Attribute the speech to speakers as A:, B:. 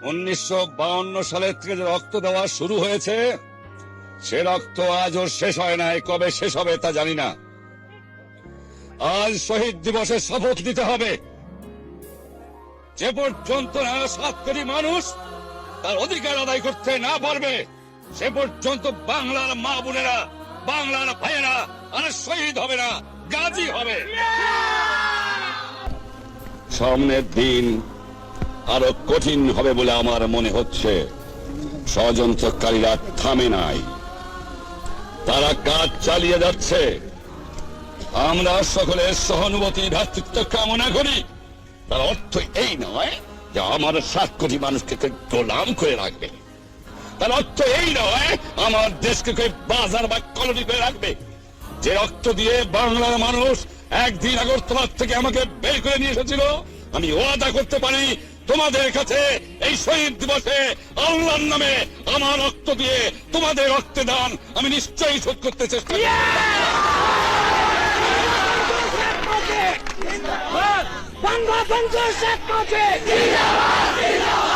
A: 1952 সালের থেকে যে রক্ত দেওয়া শুরু হয়েছে, সে রক্ত আজও শেষ হয় নাই। কবে শেষ হবে তা জানি না। আজ শহীদ দিবসে শপথ নিতে হবে, যে পর্যন্ত না 7 কোটি মানুষ তার অধিকার আদায় করতে না পারবে, সে পর্যন্ত বাংলার মা বোনেরা, বাংলার ভাইয়েরা আর শহীদ হবে না, গাজী হবে। সামনের দিন আরো কঠিন হবে বলে আমার মনে হচ্ছে। ষড়যন্ত্রকারীরা থামে নাই, তারা কাজ চালিয়ে যাচ্ছে। আমরা সকলের সহানুভূতি, ভ্রাতৃত্ব কামনা করি। তার অর্থ এই নয় যে আমার 7 কোটি মানুষকে গোলাম করে রাখবে। তার অর্থ এই নয় আমার দেশকে বাজার বা কলোনি করে রাখবে। যে রক্ত দিয়ে বাংলার মানুষ একদিন আগরতলা থেকে আমাকে বের করে নিয়ে এসেছিল, আমি ওয়াদা করতে পারি তোমাদের কাছে এই শহীদ দিবসে আল্লাহর নামে আমার রক্ত দিয়ে তোমাদের রক্তে দান আমি নিশ্চয়ই শোধ করতে চেষ্টা করব।
B: বাংলা বন্ধু শেখ মুজিব জিন্দাবাদ।